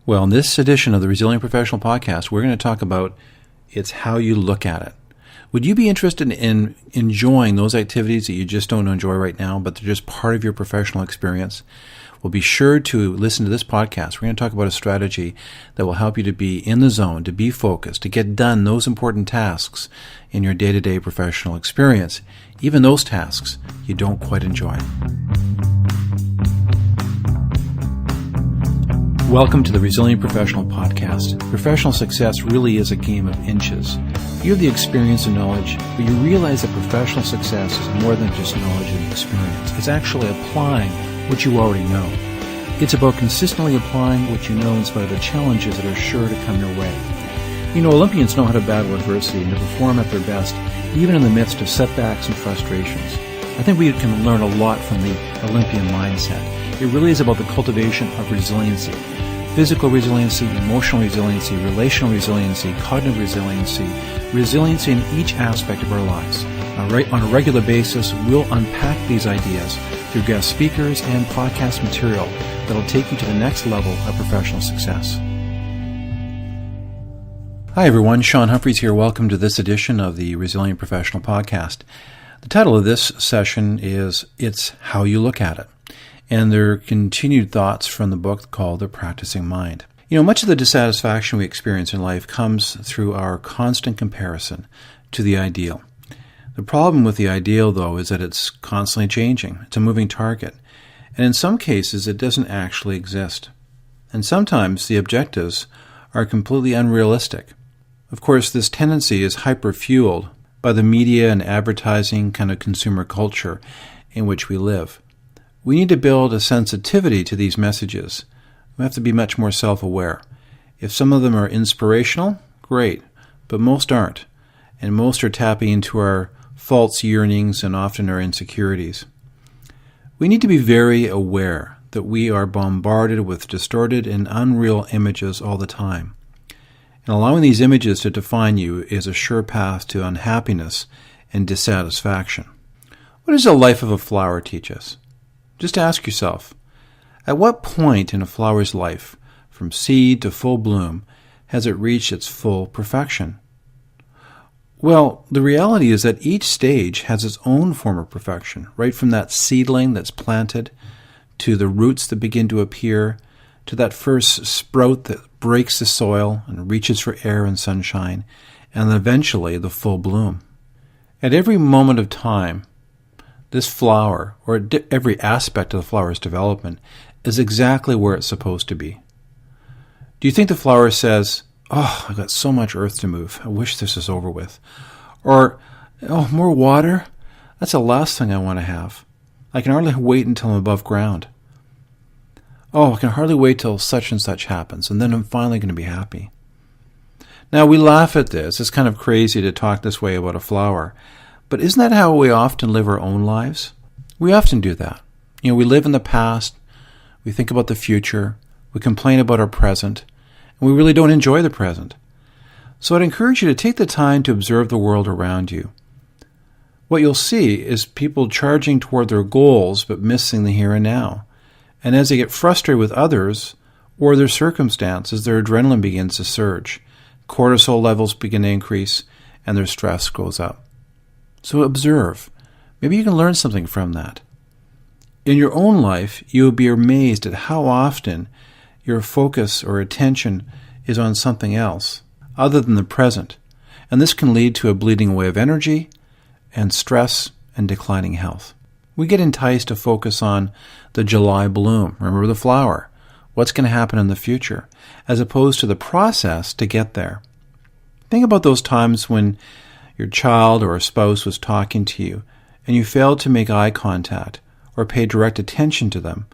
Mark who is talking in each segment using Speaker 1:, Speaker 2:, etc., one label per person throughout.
Speaker 1: Well, in this edition of the Resilient Professional Podcast, we're going to talk about it's how you look at it. Would you be interested in enjoying those activities that you just don't enjoy right now, but they're just part of your professional experience? Well, be sure to listen to this podcast. We're going to talk about a strategy that will help you to be in the zone, to be focused, to get done those important tasks in your day-to-day professional experience, even those tasks you don't quite enjoy. Welcome to the Resilient Professional Podcast. Professional success really is a game of inches. You have the experience and knowledge, but you realize that professional success is more than just knowledge and experience. It's actually applying what you already know. It's about consistently applying what you know in spite of the challenges that are sure to come your way. You know, Olympians know how to battle adversity and to perform at their best, even in the midst of setbacks and frustrations. I think we can learn a lot from the Olympian mindset. It really is about the cultivation of resiliency. Physical resiliency, emotional resiliency, relational resiliency, cognitive resiliency, resiliency in each aspect of our lives. On a regular basis, we'll unpack these ideas through guest speakers and podcast material that'll take you to the next level of professional success. Hi everyone, Sean Humphreys here. Welcome to this edition of the Resilient Professional Podcast. The title of this session is It's How You Look at It. And there are continued thoughts from the book called The Practicing Mind. You know, much of the dissatisfaction we experience in life comes through our constant comparison to the ideal. The problem with the ideal, though, is that it's constantly changing. It's a moving target. And in some cases, it doesn't actually exist. And sometimes the objectives are completely unrealistic. Of course, this tendency is hyper-fueled by the media and advertising kind of consumer culture in which we live. We need to build a sensitivity to these messages. We have to be much more self-aware. If some of them are inspirational, great, but most aren't. And most are tapping into our false yearnings and often our insecurities. We need to be very aware that we are bombarded with distorted and unreal images all the time. And allowing these images to define you is a sure path to unhappiness and dissatisfaction. What does the life of a flower teach us? Just ask yourself, at what point in a flower's life, from seed to full bloom, has it reached its full perfection? Well, the reality is that each stage has its own form of perfection, right from that seedling that's planted, to the roots that begin to appear, to that first sprout that breaks the soil and reaches for air and sunshine, and eventually the full bloom. At every moment of time, this flower, or every aspect of the flower's development, is exactly where it's supposed to be. Do you think the flower says, "Oh, I've got so much earth to move. I wish this is over with"? Or, "Oh, more water? That's the last thing I want to have. I can hardly wait until I'm above ground. Oh, I can hardly wait till such and such happens, and then I'm finally going to be happy." Now, we laugh at this. It's kind of crazy to talk this way about a flower. But isn't that how we often live our own lives? We often do that. You know, we live in the past, we think about the future, we complain about our present, and we really don't enjoy the present. So I'd encourage you to take the time to observe the world around you. What you'll see is people charging toward their goals but missing the here and now. And as they get frustrated with others or their circumstances, their adrenaline begins to surge, cortisol levels begin to increase, and their stress goes up. So observe. Maybe you can learn something from that. In your own life, you will be amazed at how often your focus or attention is on something else other than the present. And this can lead to a bleeding away of energy and stress and declining health. We get enticed to focus on the July bloom. Remember the flower. What's going to happen in the future, as opposed to the process to get there. Think about those times when your child or a spouse was talking to you, and you failed to make eye contact or pay direct attention to them.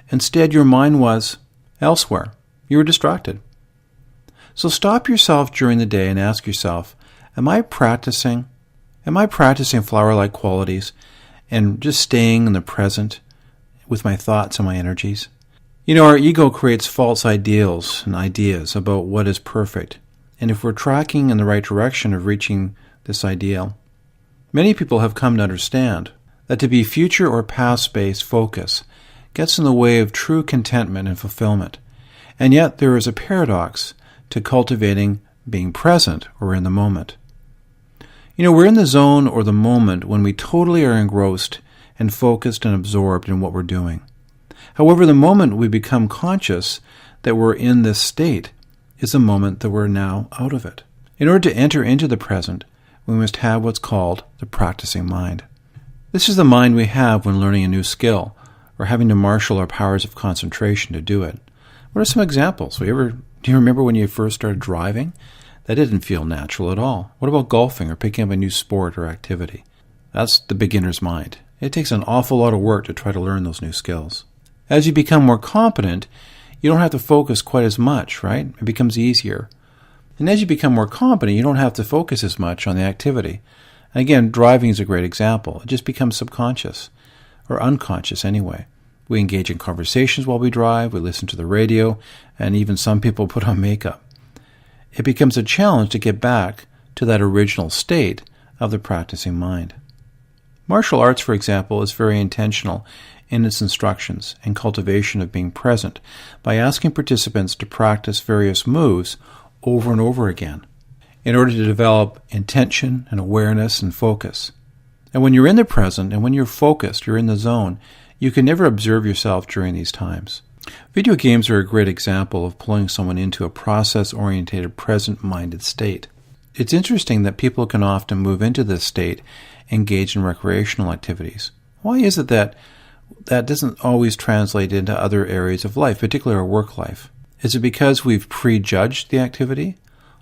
Speaker 1: Instead, your mind was elsewhere. You were distracted. So stop yourself during the day and ask yourself, am I practicing flower-like qualities and just staying in the present with my thoughts and my energies? You know, our ego creates false ideals and ideas about what is perfect. And if we're tracking in the right direction of reaching this ideal, many people have come to understand that to be future or past-based focus gets in the way of true contentment and fulfillment. And yet there is a paradox to cultivating being present or in the moment. We're in the zone or the moment when we totally are engrossed and focused and absorbed in what we're doing. However, the moment we become conscious that we're in this state is the moment that we're now out of it. In order to enter into the present, we must have what's called the practicing mind. This is the mind we have when learning a new skill or having to marshal our powers of concentration to do it. What are some examples? Do you remember when you first started driving? That didn't feel natural at all. What about golfing or picking up a new sport or activity? That's the beginner's mind. It takes an awful lot of work to try to learn those new skills. As you become more competent, you don't have to focus quite as much, right? It becomes easier. And as you become more competent, you don't have to focus as much on the activity. And again, driving is a great example. It just becomes subconscious, or unconscious anyway. We engage in conversations while we drive, we listen to the radio, and even some people put on makeup. It becomes a challenge to get back to that original state of the practicing mind. Martial arts, for example, is very intentional in its instructions and cultivation of being present by asking participants to practice various moves over and over again in order to develop intention and awareness and focus. And when you're in the present and when you're focused, you're in the zone, you can never observe yourself during these times. Video games are a great example of pulling someone into a process-oriented, present-minded state. It's interesting that people can often move into this state, engage in recreational activities. Why is it that doesn't always translate into other areas of life, particularly our work life? Is it because we've prejudged the activity?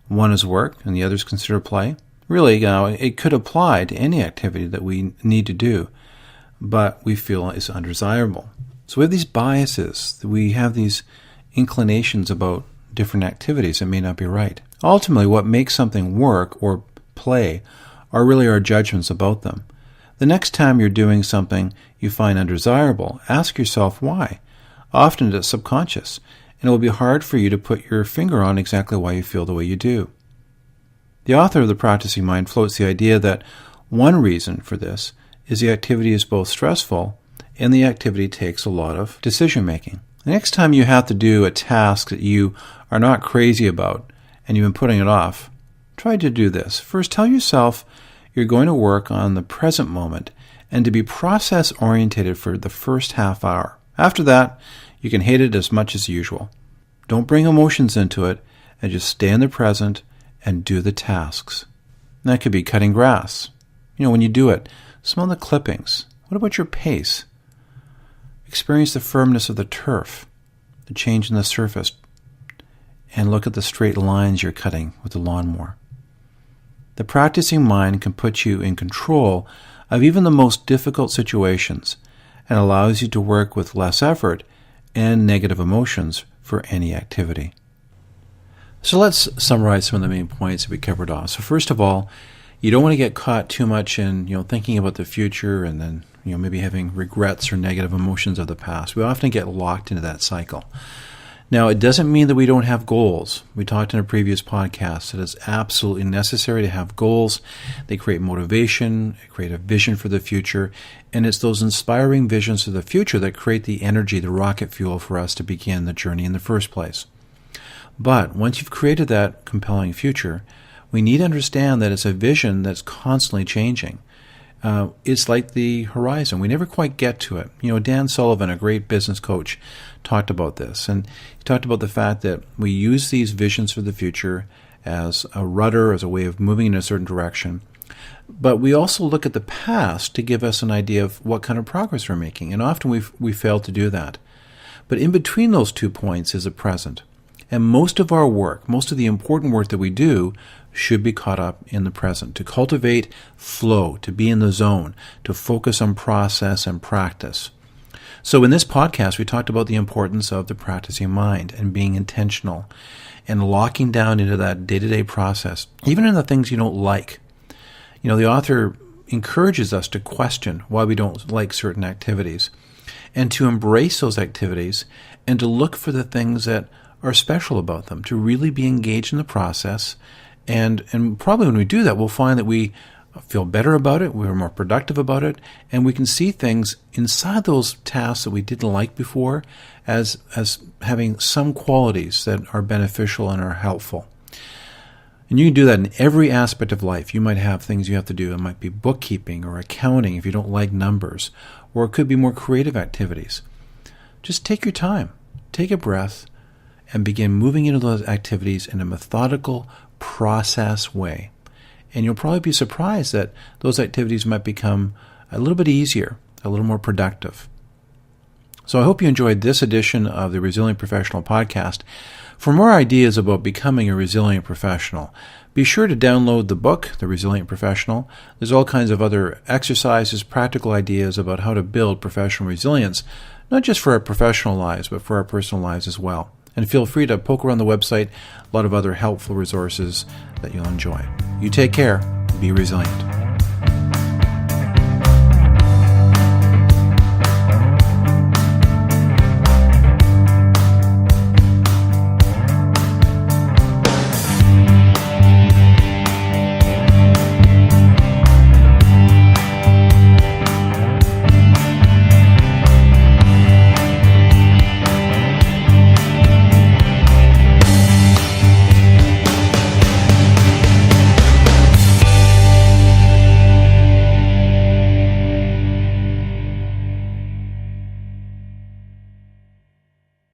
Speaker 1: One is work and the other is considered play? Really, it could apply to any activity that we need to do, but we feel is undesirable. So we have these biases, we have these inclinations about different activities that may not be right. Ultimately, what makes something work or play are really our judgments about them. The next time you're doing something you find undesirable, ask yourself why. Often it's subconscious, and it will be hard for you to put your finger on exactly why you feel the way you do. The author of The Practicing Mind floats the idea that one reason for this is the activity is both stressful and the activity takes a lot of decision-making. The next time you have to do a task that you are not crazy about and you've been putting it off, try to do this. First, tell yourself you're going to work on the present moment and to be process-oriented for the first half hour. After that, you can hate it as much as usual. Don't bring emotions into it and just stay in the present and do the tasks. And that could be cutting grass. When you do it, smell the clippings. What about your pace? Experience the firmness of the turf, the change in the surface, and look at the straight lines you're cutting with the lawnmower. The practicing mind can put you in control of even the most difficult situations and allows you to work with less effort and negative emotions for any activity. So let's summarize some of the main points that we covered off. So first of all, you don't want to get caught too much in thinking about the future and then maybe having regrets or negative emotions of the past. We often get locked into that cycle. Now, it doesn't mean that we don't have goals. We talked in a previous podcast that it's absolutely necessary to have goals. They create motivation, they create a vision for the future, and it's those inspiring visions of the future that create the energy, the rocket fuel for us to begin the journey in the first place. But once you've created that compelling future, we need to understand that it's a vision that's constantly changing. It's like the horizon. We never quite get to it. Dan Sullivan, a great business coach, talked about this. And he talked about the fact that we use these visions for the future as a rudder, as a way of moving in a certain direction. But we also look at the past to give us an idea of what kind of progress we're making. And often we fail to do that. But in between those 2 points is a present. And most of our work, most of the important work that we do, should be caught up in the present, to cultivate flow, to be in the zone, to focus on process and practice. So in this podcast, we talked about the importance of the practicing mind and being intentional and locking down into that day-to-day process, even in the things you don't like. The author encourages us to question why we don't like certain activities and to embrace those activities and to look for the things that are special about them, to really be engaged in the process. And probably when we do that, we'll find that we feel better about it, we're more productive about it, and we can see things inside those tasks that we didn't like before as having some qualities that are beneficial and are helpful. And you can do that in every aspect of life. You might have things you have to do. It might be bookkeeping or accounting if you don't like numbers, or it could be more creative activities. Just take your time, take a breath, and begin moving into those activities in a methodical, process way. And you'll probably be surprised that those activities might become a little bit easier, a little more productive. So I hope you enjoyed this edition of the Resilient Professional Podcast. For more ideas about becoming a resilient professional, be sure to download the book, The Resilient Professional. There's all kinds of other exercises, practical ideas about how to build professional resilience, not just for our professional lives, but for our personal lives as well. And feel free to poke around the website, a lot of other helpful resources that you'll enjoy. You take care. Be resilient.